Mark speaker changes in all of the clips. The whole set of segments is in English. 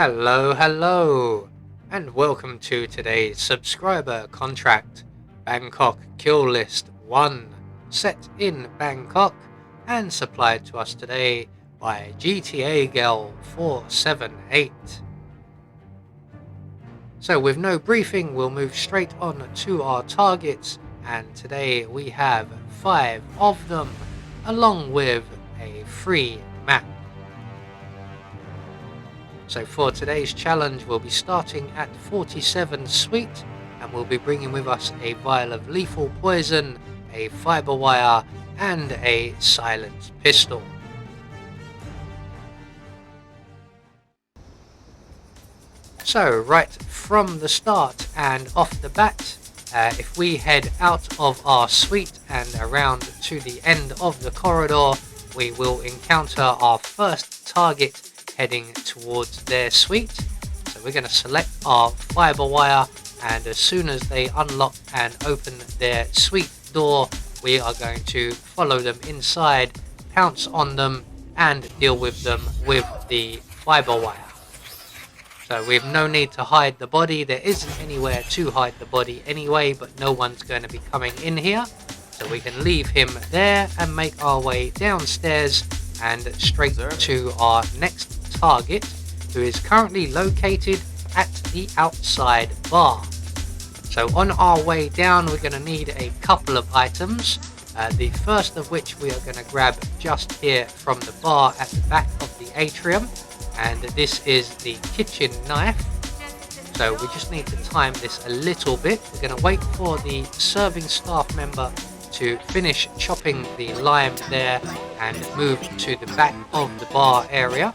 Speaker 1: Hello, and welcome to today's subscriber contract, Bangkok Kill List 1, set in Bangkok and supplied to us today by GTA Girl 478. So with no briefing, we'll move straight on to our targets, and today we have 5 of them, along with a free map. So for today's challenge, we'll be starting at 47 Sweet, and we'll be bringing with us a vial of lethal poison, a fiber wire, and a silent pistol. So right from the start and off the bat, if we head out of our suite and around to the end of the corridor, we will encounter our first target heading towards their suite. So we're going to select our fiber wire, and as soon as they unlock and open their suite door, we are going to follow them inside, pounce on them, and deal with them with the fiber wire. So we have no need to hide the body. There isn't anywhere to hide the body anyway, but no one's going to be coming in here. So we can leave him there and make our way downstairs and straight to our next target, who is currently located at the outside bar. So on our way down, we're going to need a couple of items. The first of which we are going to grab just here from the bar at the back of the atrium, and this is the kitchen knife. So we just need to time this a little bit. We're going to wait for the serving staff member to finish chopping the lime there and move to the back of the bar area.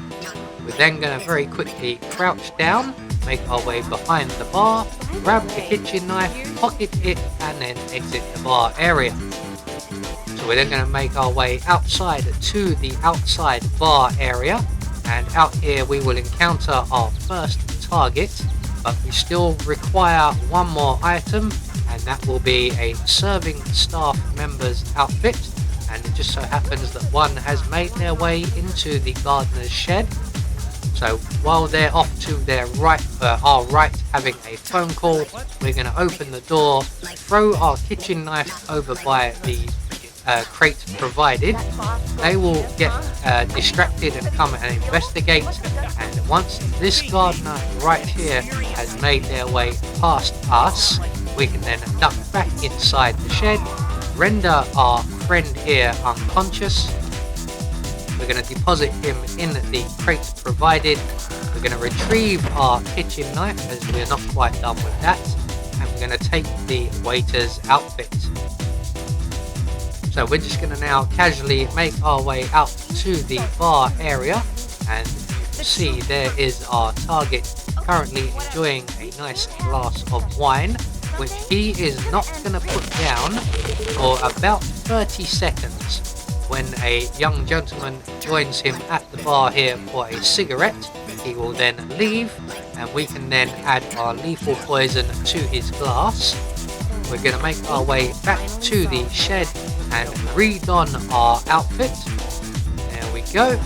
Speaker 1: We're then going to very quickly crouch down, make our way behind the bar, grab the kitchen knife, pocket it, and then exit the bar area. So we're then going to make our way outside to the outside bar area, and out here we will encounter our first target, but we still require one more item, and that will be a serving staff member's outfit. And it just so happens that one has made their way into the gardener's shed. So while they're off to their right, our right, having a phone call, we're going to open the door, throw our kitchen knife over by the crate provided. They will get distracted and come and investigate, and once this gardener right here has made their way past us, we can then duck back inside the shed, render our friend here unconscious. We're going to deposit him in the crate provided. We're going to retrieve our kitchen knife, as we're not quite done with that, and we're going to take the waiter's outfit. So we're just going to now casually make our way out to the bar area, and you can see there is our target currently enjoying a nice glass of wine, which he is not going to put down for about 30 seconds. When a young gentleman joins him at the bar here for a cigarette, he will then leave, and we can then add our lethal poison to his glass. We're going to make our way back to the shed and re-don our outfit. There we go.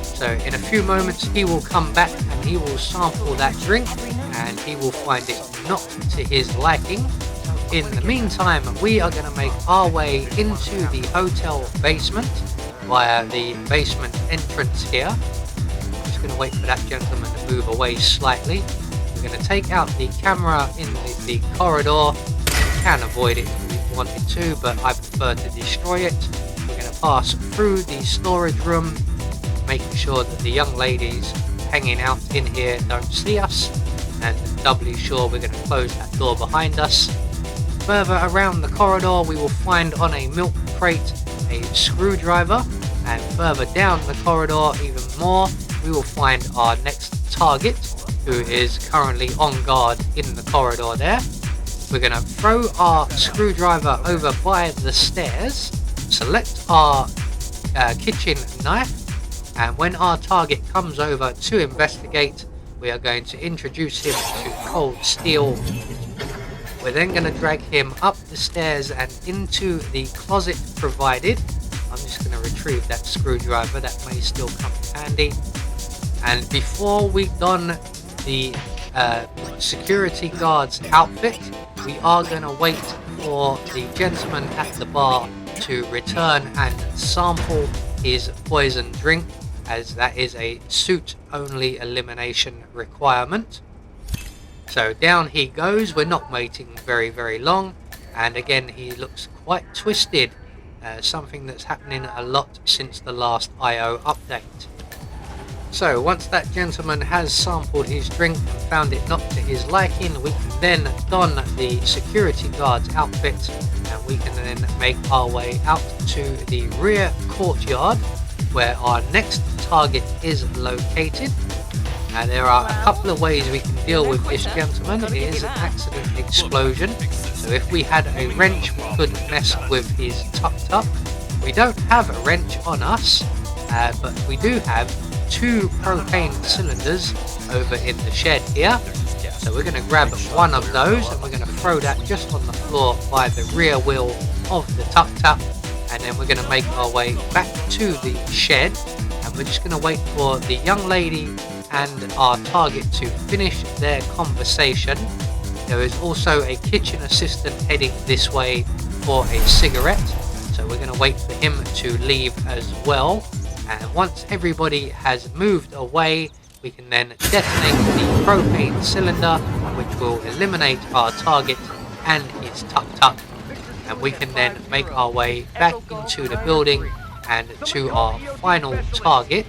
Speaker 1: So in a few moments he will come back and he will sample that drink, and he will find it not to his liking. In the meantime, we are going to make our way into the hotel basement via the basement entrance here. I'm just going to wait for that gentleman to move away slightly. We're going to take out the camera in the corridor. You can avoid it if you wanted to, but I prefer to destroy it. We're going to pass through the storage room, making sure that the young ladies hanging out in here don't see us, and doubly sure we're going to close that door behind us. Further around the corridor, we will find on a milk crate a screwdriver, and further down the corridor even more, we will find our next target, who is currently on guard in the corridor there. We're going to throw our screwdriver over by the stairs, select our kitchen knife, and when our target comes over to investigate, we are going to introduce him to cold steel. We're then going to drag him up the stairs and into the closet provided. I'm just going to retrieve that screwdriver, that may still come in handy. And before we don the security guard's outfit, we are going to wait for the gentleman at the bar to return and sample his poison drink, as that is a suit only elimination requirement. So down he goes. We're not waiting very long, and again he looks quite twisted, something that's happening a lot since the last IO update. So once that gentleman has sampled his drink and found it not to his liking, we can then don the security guard's outfit, and we can then make our way out to the rear courtyard where our next target is located. And there are a couple of ways we can deal with this gentleman. It is an accident explosion, so if we had a wrench we could mess with his tuk-tuk. We don't have a wrench on us, but we do have 2 propane cylinders over in the shed here. So we're going to grab one of those and we're going to throw that just on the floor by the rear wheel of the tuk-tuk, and then we're going to make our way back to the shed, and we're just going to wait for the young lady and our target to finish their conversation. There is also a kitchen assistant heading this way for a cigarette, so we're going to wait for him to leave as well. And once everybody has moved away, we can then detonate the propane cylinder, which will eliminate our target and his tuk-tuk, and we can then make our way back into the building and to our final target.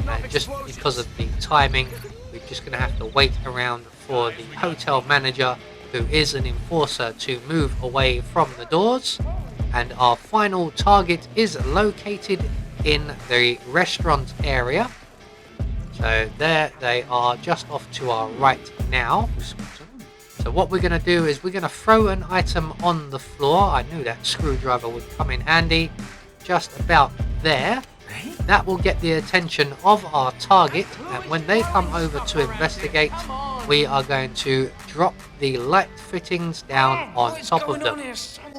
Speaker 1: And just because of the timing, we're just going to have to wait around for the hotel manager, who is an enforcer, to move away from the doors. And our final target is located in the restaurant area. So there they are, just off to our right now. So what we're going to do is we're going to throw an item on the floor. I knew that screwdriver would come in handy. Just about there. That will get the attention of our target, and when they come over to investigate, we are going to drop the light fittings down on top of them.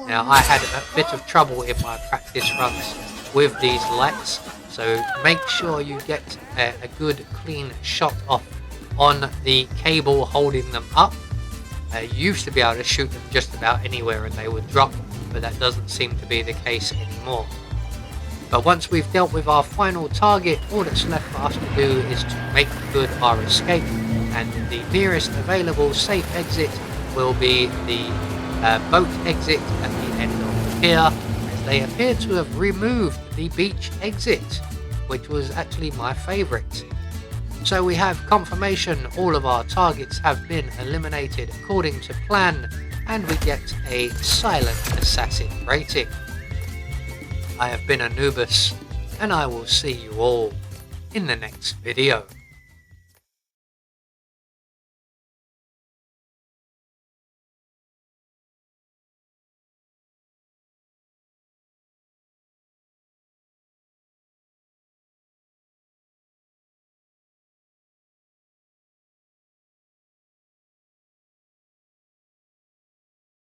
Speaker 1: Now, I had a bit of trouble in my practice runs with these lights, so make sure you get a good clean shot off on the cable holding them up. You used to be able to shoot them just about anywhere and they would drop, but that doesn't seem to be the case anymore. But once we've dealt with our final target, all that's left for us to do is to make good our escape, and the nearest available safe exit will be the boat exit at the end of the pier, as they appear to have removed the beach exit, which was actually my favourite. So we have confirmation all of our targets have been eliminated according to plan, and we get a silent assassin rating. I have been Anubis, and I will see you all in the next video.